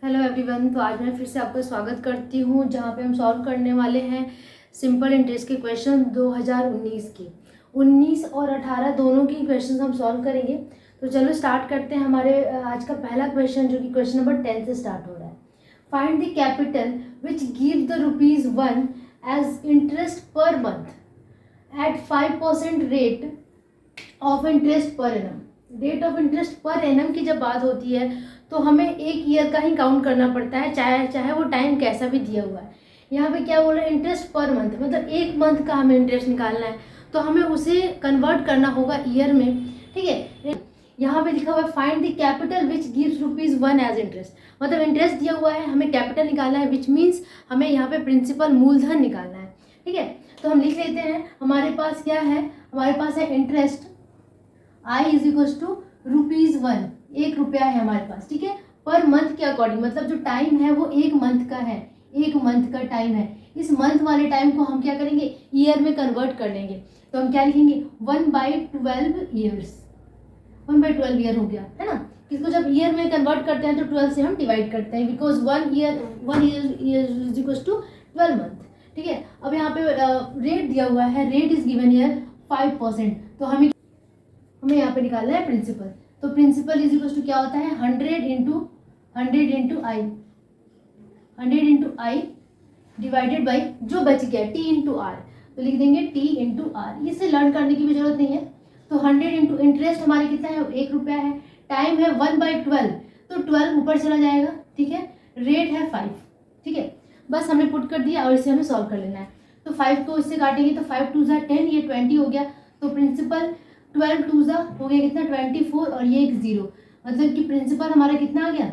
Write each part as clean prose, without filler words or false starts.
Hello everyone. तो आज मैं फिर से आपका स्वागत करती हूँ जहाँ पे हम सॉल्व करने वाले हैं सिंपल इंटरेस्ट के क्वेश्चन 2019 के। 19 और 18 दोनों की क्वेश्चन हम सॉल्व करेंगे। तो चलो स्टार्ट करते हैं। हमारे आज का पहला क्वेश्चन जो कि क्वेश्चन नंबर 10 से स्टार्ट हो रहा है। Find the capital which give the ₹1 as interest per month at 5% rate of interest per annum. Rate of interest per annum की जब बात होती है तो हमें एक ईयर का ही काउंट करना पड़ता है, चाहे वो टाइम कैसा भी दिया हुआ है। यहाँ पे क्या बोल रहा है, इंटरेस्ट पर मंथ, मतलब एक मंथ का हमें इंटरेस्ट निकालना है तो हमें उसे कन्वर्ट करना होगा ईयर में। ठीक है, यहाँ पे लिखा हुआ है find the capital which gives ₹1 as interest, मतलब इंटरेस्ट दिया हुआ है, हमें कैपिटल निकालना है, विच मीन्स हमें यहाँ पे प्रिंसिपल मूलधन निकालना है। ठीक है, तो हम लिख लेते हैं। हमारे पास क्या है, हमारे पास है interest I is equal to ₹1, ₹1 है हमारे पास। ठीक है, पर मंथ के अकॉर्डिंग, मतलब जो टाइम है वो एक मंथ का है, एक मंथ का टाइम है। इस मंथ वाले टाइम को हम क्या करेंगे, ईयर में कन्वर्ट कर लेंगे। तो हम क्या लिखेंगे, 1/12 ईयर्स। 1/12 ईयर हो गया है ना। इसको जब ईयर में कन्वर्ट करते हैं तो 12 से हम डिवाइड करते हैं, because one year is equal to 12 month. ठीक है, अब यहाँ पे रेट दिया हुआ है, रेट इज गिवन ईयर 5%। तो हमें यहाँ पे निकालना है प्रिंसिपल। तो प्रिंसिपल इज इक्वल टू क्या होता है, 100 इंटू आई डिवाइडेड बाई जो बच गया T इंटू आर। तो लिख देंगे T इंटू आर। इसे लर्न करने की भी जरूरत नहीं है। तो 100 इंटू इंटरेस्ट हमारे कितना है, ₹1 है। टाइम है 1/12, तो 12 ऊपर चला जाएगा। ठीक है, रेट है 5। ठीक है, बस हमने पुट कर दिया और इसे हमें सॉल्व कर लेना है। तो 5 को इससे काटेंगे तो 5 2 10, ये 20 हो गया। तो प्रिंसिपल 12 2 हो गया कितना, 24, और ये एक 0, मतलब कि प्रिंसिपल हमारा कितना आ गया,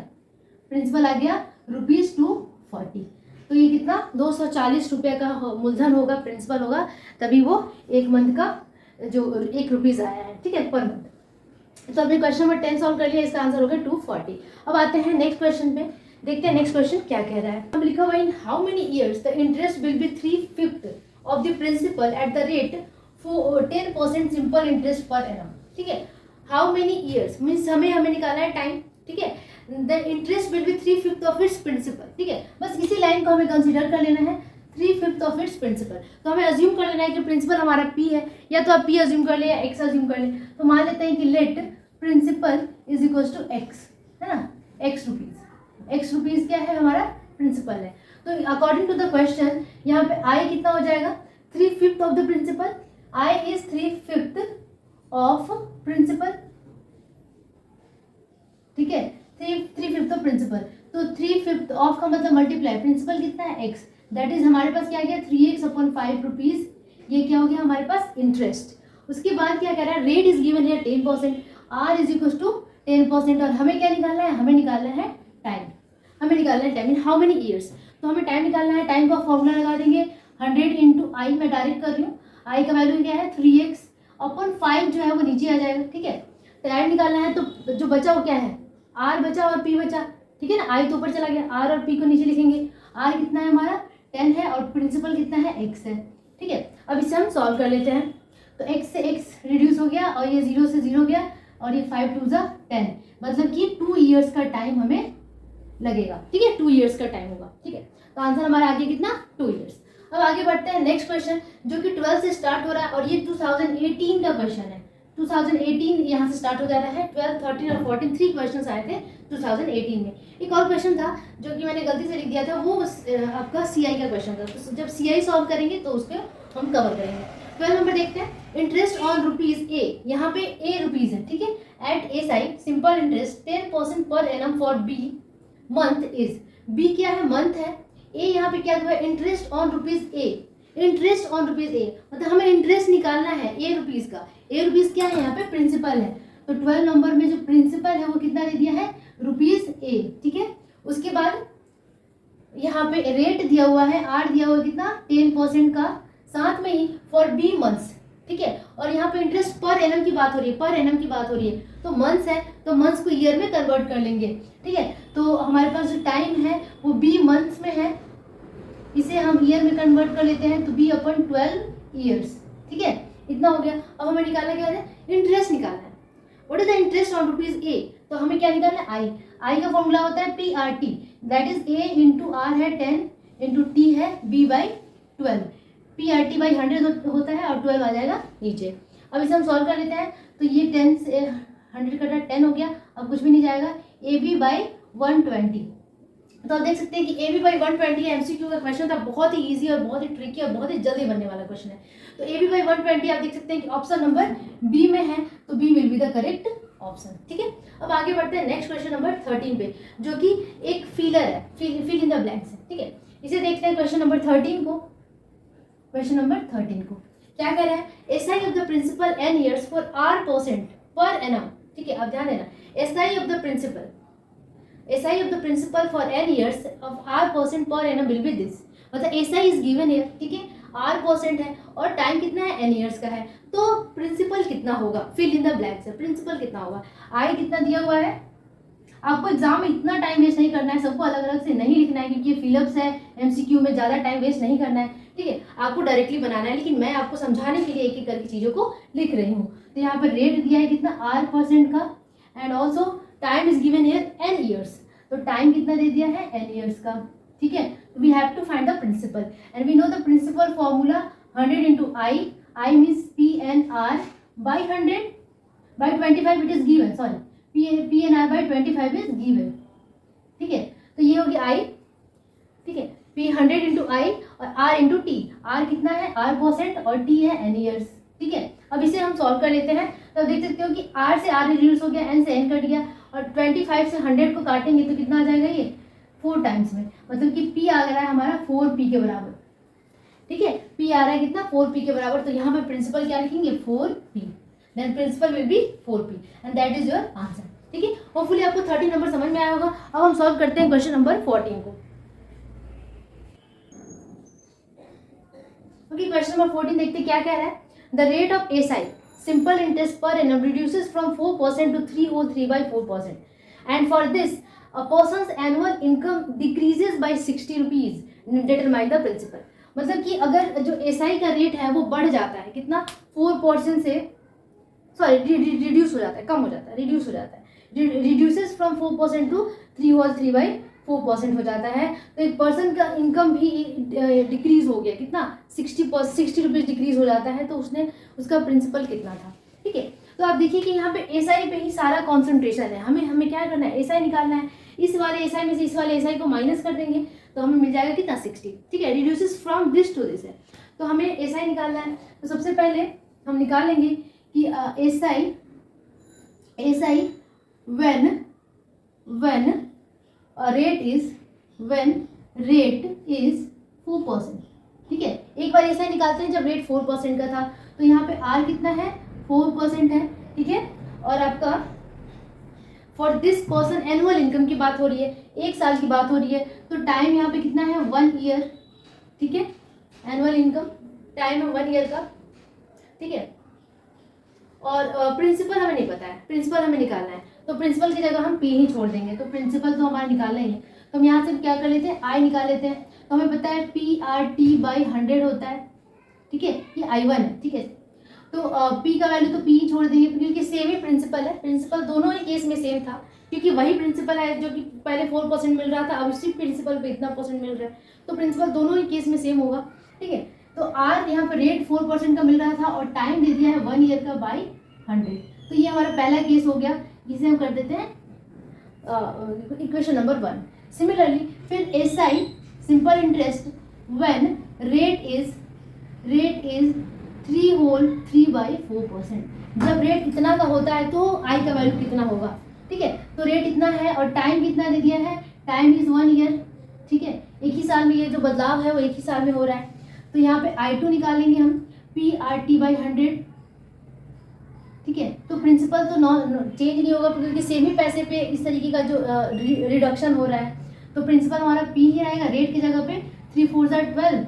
प्रिंसिपल आ गया ₹240। तो ये कितना, ₹240 का मूलधन होगा, प्रिंसिपल होगा, तभी वो एक मंथ का जो ₹1 आया है। ठीक है, पर मंथ। तो हमने क्वेश्चन नंबर 10 सॉल्व कर लिया, इसका आंसर होगा 240। अब आते हैं नेक्स्ट क्वेश्चन पे, देखते हैं नेक्स्ट क्वेश्चन क्या कह रहा है। हम लिखा हुआ in how many years the interest will be 3/5 of the principal at the rate 10% simple interest per annum. ठीक है, हाउ मेनी ईयर्स मीन्स हमें निकालना है टाइम। ठीक है, the interest will be 3/5 of its principal. ठीक है, बस इसी लाइन को हमें कंसीडर कर लेना है, 3/5 ऑफ इट्स प्रिंसिपल। तो हमें अज्यूम कर लेना है कि प्रिंसिपल हमारा P है, या तो आप P अज्यूम कर ले या X अज्यूम कर ले। तो मान लेते हैं कि let principal is equal to X, है ना, X रुपीज क्या है, हमारा प्रिंसिपल है। तो अकॉर्डिंग टू द क्वेश्चन यहाँ पे I कितना हो जाएगा, 3/5 of the principal. I is 3/5 of principal। ठीक है, 3/5 ऑफ प्रिंसिपल। तो 3/5 ऑफ का मतलब मल्टीप्लाई, प्रिंसिपल कितना है X, दैट इज हमारे पास क्या गया, 3x अपॉन 5 रुपीज। ये क्या हो गया हमारे पास, इंटरेस्ट। उसके बाद क्या कह रहा है, रेट इज गिवन है 10%, R इज इक्वल टू 10%, और हमें क्या निकालना है, हमें निकालना है टाइम। हमें निकालना है time in how many years. तो हमें टाइम निकालना है, टाइम का फॉर्मूला लगा देंगे 100 इंटू आई, मैं डायरेक्ट कर रही हूँ। आई का वैल्यू क्या है, 3x अपॉन 5 जो है वो नीचे आ जाएगा। ठीक है, टाइम निकालना है तो जो बचा वो क्या है, R बचा और P बचा। ठीक है ना, आई तो ऊपर चला गया, R और P को नीचे लिखेंगे। R कितना है हमारा, 10 है, और प्रिंसिपल कितना है, X है। ठीक है, अब इसे हम सॉल्व कर लेते हैं। तो X से X रिड्यूस हो गया, और ये 0 से 0 गया, और ये 5 2 10, मतलब कि 2 ईयर्स का टाइम हमें लगेगा। ठीक है, 2 ईयर्स का टाइम होगा। ठीक है, तो आंसर हमारा आगे कितना, 2 ईयर्स। अब आगे बढ़ते हैं नेक्स्ट क्वेश्चन जो कि 12 से स्टार्ट हो रहा है, और ये 2018 का क्वेश्चन है। 2018 यहाँ से स्टार्ट हो जा रहा है। 12, 13 और 14 3 क्वेश्चन आए थे 2018 में। एक और क्वेश्चन था जो कि मैंने गलती से लिख दिया था, वो आपका CI का क्वेश्चन था। तो जब CI सॉल्व करेंगे तो उसको हम कवर करेंगे। 12 नंबर देखते हैं, इंटरेस्ट ऑन ₹A, यहाँ पे A रुपीज है। ठीक है, at a side simple interest 10% per annum for B month is. B क्या है, मंथ है। ए यहाँ पे क्या हुआ, interest on ₹A, interest on ₹A, मतलब हमें इंटरेस्ट निकालना है ₹A का। ₹A क्या है, यहाँ पे प्रिंसिपल है। तो 12 नंबर में जो प्रिंसिपल है वो कितना दे दिया है, ₹A। ठीक है, उसके बाद यहाँ पे रेट दिया हुआ है, R दिया हुआ है कितना, 10% का, साथ में ही फॉर B मंथ्स। ठीक है, और यहाँ पे इंटरेस्ट पर एनम की बात हो रही है, पर एनम की बात हो रही है, तो मंथ्स है, तो मंथ्स को ईयर में कन्वर्ट कर लेंगे। ठीक है, तो हमारे पास जो टाइम है वो B मंथ्स में है, इसे हम ईयर में कन्वर्ट कर लेते हैं, तो B अपॉन 12 ईयर्स। ठीक है, इतना हो गया। अब हमें निकालना क्या है, इंटरेस्ट निकालना है। What is the interest on ₹A, तो हमें क्या निकालना है, I का फॉर्मूला होता है PRT, that is A into R है 10 इंटू टी है B by 12, P R T by 100 होता है और 12 आ जाएगा नीचे। अब इसे हम सॉल्व कर लेते हैं, तो ये 10 से 100 कटा 10 हो गया, अब कुछ भी नहीं जाएगा, ए बी बाई 120। तो आप देख सकते हैं कि ए बी बाई 120 एमसीक्यू का क्वेश्चन था, बहुत ही इजी और बहुत ही ट्रिकी और बहुत ही जल्दी बनने वाला क्वेश्चन है। तो ए बी बाई 120 आप देख सकते हैं कि ऑप्शन नंबर बी में है, तो B will be the correct option. ठीक है, अब आगे बढ़ते हैं नेक्स्ट क्वेश्चन नंबर 13 पे, जो कि एक फीलर है, फिल इन द ब्लैंक्स है। ठीक है, इसे देखते हैं क्वेश्चन नंबर 13 को। क्वेश्चन नंबर 13 को क्या कह रहा है, SI of the principal N years for R% per annum. ठीक है, अब ध्यान देना, SI of the principal for n years of R% per annum will be this, मतलब SI is given here। ठीक है, R% है और टाइम कितना है n years का है, तो प्रिंसिपल कितना होगा, फिल इन द ब्लैंक्स है, प्रिंसिपल कितना होगा, I कितना दिया हुआ है। आपको एग्जाम में इतना टाइम वेस्ट नहीं करना है, सबको अलग अलग से नहीं लिखना है, क्योंकि ये फिलअप्स है, MCQ में ज़्यादा टाइम वेस्ट नहीं करना है। ठीक है, आपको डायरेक्टली बनाना है, लेकिन मैं आपको समझाने के लिए एक एक करके चीज़ों को लिख रही हूँ। तो यहाँ पर रेट दिया है कितना R% का, and also time is given here n years, तो टाइम कितना दे दिया है n years का। ठीक है, we have to find the principal and we know the principal formula 100 into I means PNR by 100 by 25 it is given, sorry PNR by 25 is given. ठीक है, तो ये होगी I। ठीक है, P 100 इंटू आई और R इंटू टी, R कितना है R% और T है n years। ठीक है, अब इसे हम सॉल्व कर लेते हैं, तो देख सकते हो कि R से R रिड्यूस हो गया, N से N कट गया, और 25 से 100 को काटेंगे तो कितना आ जाएगा, ये 4 टाइम्स में, मतलब कि P आ रहा है हमारा 4P के बराबर। ठीक है, P आ रहा है कितना 4P के बराबर, तो यहाँ पे प्रिंसिपल क्या लिखेंगे 4P, then principal will be 4P and that is your answer. ठीक है, होपफुली आपको 30 नंबर समझ में आया होगा। अब हम सॉल्व करते हैं क्वेश्चन नंबर 14 को। ओके, क्वेश्चन नंबर 14 देखते क्या कह रहा है, the rate of SI simple interest per annum reduces from 4% to 303 by 4%, and for this a person's annual income decreases by 60 rupees, determine the principal। मतलब कि अगर जो एसआई का रेट है वो बढ़ जाता है कितना 4% से, सॉरी रिड्यूस हो जाता है, कम हो जाता है, रिड्यूस हो जाता है, रिड्यूसेस फ्रॉम 4% टू 303 by 4% हो जाता है, तो एक पर्सन का इनकम भी डिक्रीज हो गया, कितना 60 रुपीज़ डिक्रीज हो जाता है, तो उसने उसका प्रिंसिपल कितना था। ठीक है, तो आप देखिए कि यहाँ पे एसआई पे ही सारा कॉन्सेंट्रेशन है, हमें क्या करना है, एसआई निकालना है, इस वाले एसआई में से इस वाले एसआई को माइनस कर देंगे तो हमें मिल जाएगा कितना 60। ठीक है, reduces from this to this है, तो हमें एसआई निकालना है, तो सबसे पहले हम निकाल लेंगे कि एसआई when rate is 4%। ठीक है, एक बार ऐसा निकालते हैं जब रेट 4% का था, तो यहाँ पे R कितना है 4% है। ठीक है, और आपका for this person annual income की बात हो रही है, एक साल की बात हो रही है, तो टाइम यहाँ पे कितना है 1 ईयर। ठीक है, एनुअल इनकम टाइम है 1 ईयर का। ठीक है, और प्रिंसिपल हमें नहीं पता है, प्रिंसिपल हमें निकालना है, तो प्रिंसिपल की जगह हम P ही छोड़ देंगे, तो प्रिंसिपल तो हमारा निकालना ही है, तो हम यहाँ से क्या कर लेते हैं I निकाल लेते हैं, तो हमें पता है PRT बाई 100 होता है। ठीक है, ये I1 है। ठीक है, तो P का वैल्यू तो P ही छोड़ देंगे, क्योंकि सेम ही प्रिंसिपल है, प्रिंसिपल दोनों ही केस में सेम था, क्योंकि वही प्रिंसिपल है जो कि पहले 4% मिल रहा था, अब उसी प्रिंसिपल पे इतना % मिल रहा है, तो प्रिंसिपल दोनों ही केस में सेम होगा। ठीक है, तो R यहाँ पर रेट 4% का मिल रहा था और टाइम दे दिया है 1 ईयर का बाई 100, तो ये हमारा पहला केस हो गया, जिसे हम कर देते हैं इक्वेशन नंबर 1। सिमिलरली फिर SI simple interest when rate is 3/4%, जब रेट इतना का होता है तो I का वैल्यू कितना होगा। ठीक है, तो रेट इतना है और टाइम कितना दे दिया है, टाइम इज 1 ईयर। ठीक है, एक ही साल में ये जो बदलाव है वो एक ही साल में हो रहा है, तो यहाँ पे I2 निकालेंगे हम PRT बाई 100। ठीक है, तो प्रिंसिपल तो चेंज नहीं होगा, क्योंकि सेम ही पैसे पे इस तरीके का जो रिडक्शन हो रहा है, तो प्रिंसिपल हमारा P ही रहेगा, रेट की जगह पे 3 4 12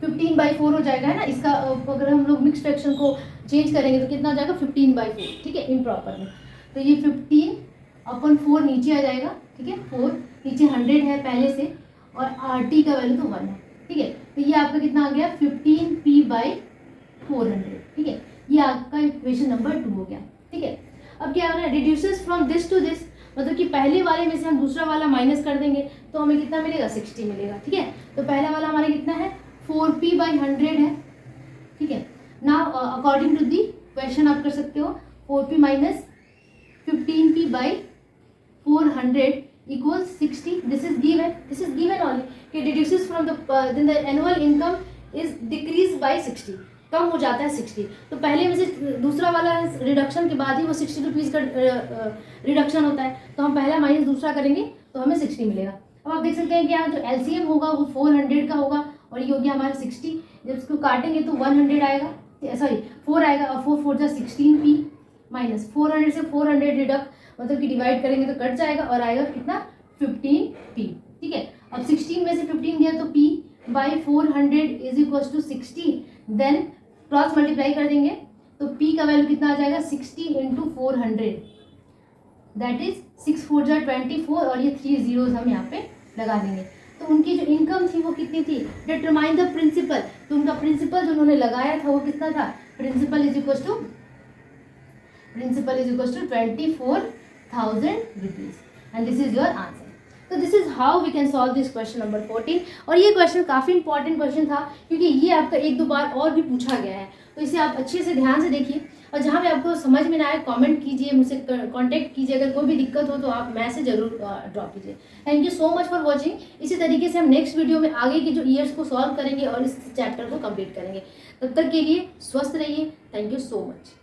15/4 हो जाएगा, है ना। इसका अगर हम लोग मिक्स फ्रैक्शन को चेंज करेंगे तो कितना हो जाएगा 15/4। ठीक है, इम्प्रॉपर में, तो ये 15/4 नीचे आ जाएगा। ठीक है, 4 नीचे 100 है पहले से, और RT का वैल्यू तो 1 है। ठीक है, तो ये आपका कितना आ गया 15P/400। ठीक है, ये आपका इक्वेशन नंबर 2 हो गया। ठीक है, अब क्या हो रहा है, reduces from this to this, मतलब कि पहले वाले में से हम दूसरा वाला माइनस कर देंगे तो हमें कितना मिलेगा, 60 मिलेगा। ठीक है, तो पहला वाला हमारा कितना है, 4p/100 है। ठीक है, now according to the question आप कर सकते हो 4p minus 15p/400 equals 60. This is given only कि reduces from the then the annual income is decreased by 60, कम हो जाता है 60। तो पहले में से दूसरा वाला रिडक्शन के बाद ही वो 60 रुपीज़ का रिडक्शन होता है, तो हम पहला माइनस दूसरा करेंगे तो हमें 60 मिलेगा। अब आप देख सकते हैं कि यहाँ जो LCM होगा वो 400 का होगा और ये हो गया हमारा 60। जब इसको काटेंगे तो 100 आएगा, सॉरी 4 आएगा, और 4 4 जा 16p माइनस 400 से 400 डिडक्ट मतलब कि डिवाइड करेंगे तो कट जाएगा और आएगा कितना, 15p। ठीक है, अब 16 में से 15 गया तो p/400 is equals to 60, then cross multiply कर देंगे तो p का वैल्यू कितना आ जाएगा, 60 × 400, दैट इज 6 4 जा 24 और ये 3 zeros हम यहाँ पे लगा देंगे। तो उनकी जो इनकम थी वो कितनी थी, डिटरमाइन द प्रिंसिपल, तो उनका प्रिंसिपल जो उन्होंने लगाया था वो कितना था, principal is equals to 24,000 rupees and this is your answer. तो this is how we can solve this question number 14। और ये क्वेश्चन काफ़ी इंपॉर्टेंट क्वेश्चन था क्योंकि ये आपका 1-2 बार और भी पूछा गया है, तो इसे आप अच्छे से ध्यान से देखिए और जहाँ भी आपको समझ में ना आए कमेंट कीजिए, मुझसे कांटेक्ट कीजिए, अगर कोई भी दिक्कत हो तो आप मैसेज जरूर ड्रॉप कीजिए। Thank you so much for watching. इसी तरीके से हम नेक्स्ट वीडियो में आगे के जो ईयर्स को सॉल्व करेंगे और इस चैप्टर को कंप्लीट करेंगे। तब तक के लिए स्वस्थ रहिए। Thank you so much.